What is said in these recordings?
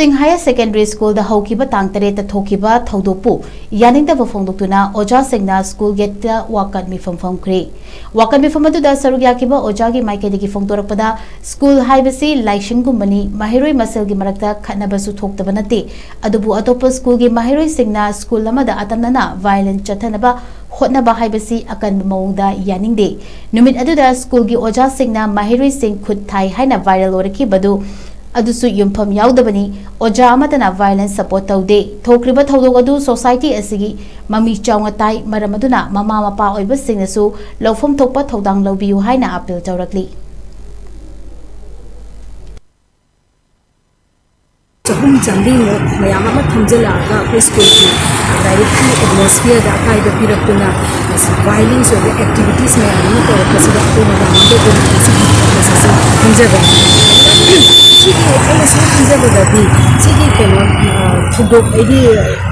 Singh Higher Secondary School the Houkhiba Tang Thokkhiba Thoudok Yaningdaba Phongdoktuna Oja Singna School get WAKAT PHAMKHRE WAKAT PHAMKHRE da Sarugyakiba Ojagi Maikedi Phongdorakpada School Haibasi Laishingumani Mahiroi Maselgi Marakta Khatnabasu Thoktabanate Adubu Atopa School gi Mahiroi Singna School Lamada Atamnana Violent Chatanaba Hotnaba Haibasi Akan Mauda Yaningde Numit Aduda School gi Oja Singna Mahiroi Singh Khut Thai Haina viral oraki badu Adusu Yumpham Yaudabani Oja Amatana violence support taude Thokkhiba Thoudok adu society asigi Mami Chaungatai Maramaduna Mama Mapa Oiba Singnasu Lofum Thokpa Thodang Lobiu Haina appeal directly Chahum Jambi Mayama Thamjala school directly atmosphere da kai da piraktuna violence or activities may ani to kasida ko na mande ko na hinjaba sigi ai so hinjaba da bi sigi ko Thoudok ai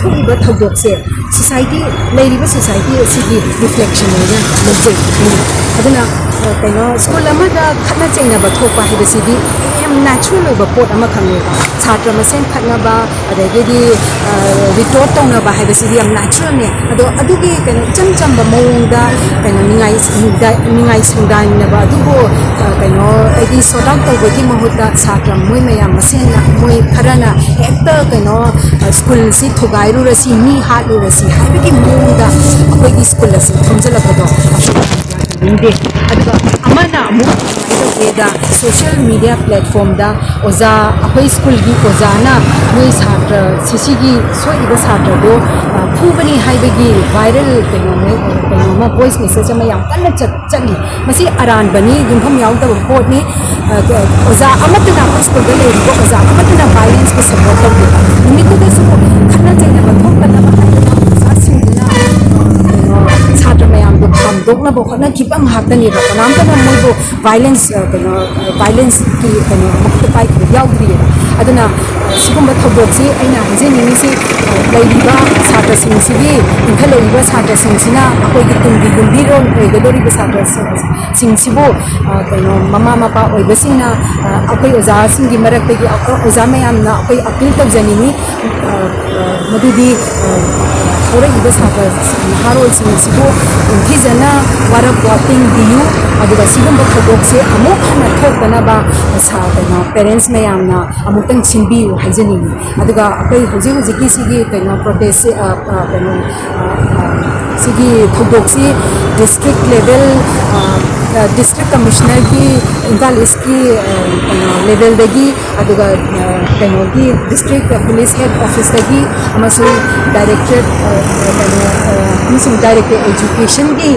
Thokkhiba Thoudok se society leiriba society sigi reflection na logic aduna kaino school amada khatna chaina ba thokpa hi sigi natural over port amakhange chhatra masen khatna ba adagedi retort tawna ba haibasi yam natural ne ado adugi kaino cham ba mawda kaino ningai sundai na ba adugo kaino adi sort out tawgi mahutta chhatra moi mayam masen na moi kharana ekta kaino school si thogairu rasi ni hatu rasi haibagi mawda akoigi school asi thamjala bado inde adba amana mu da social media platform da oza apai school gi oza na noi chhatra sisi gi soi da chhatra do phubani haibagi viral ma voice message ma yam kanna chali masi aran bani yumpham yaw da report ni oza amatna school da le go oza amatna violence ko support da ni ko da su khanna chaina ba thok na ba sa singna chhatra mayam do pham na bo khana kipam hatani ba nam ta mo bo violence violence ki muktai yaudri aduna sigumba Thoudok si aina hajeni ni si laiba chhatra sing si bi inkhaloiba chhatra sing sina akoi gi tumbi gumbi ron oigadori ba chhatra sing si bo mama mapa oiba singna akoi oza sing gi marak te gi oza mayam na akoi appeal tawjani ni madudi thore iba chhatra harol sing si bo inthijana warak wating diu aduga sigumba Thoudok se amuk na thokana ba sa parents mayam na amutang simbi hajani aduga akai hoji ki sigi protest sigi Thoudok si district level district commissioner ki Imphal East ki level dagi aduga ki district police head office dagi amasu director director education ki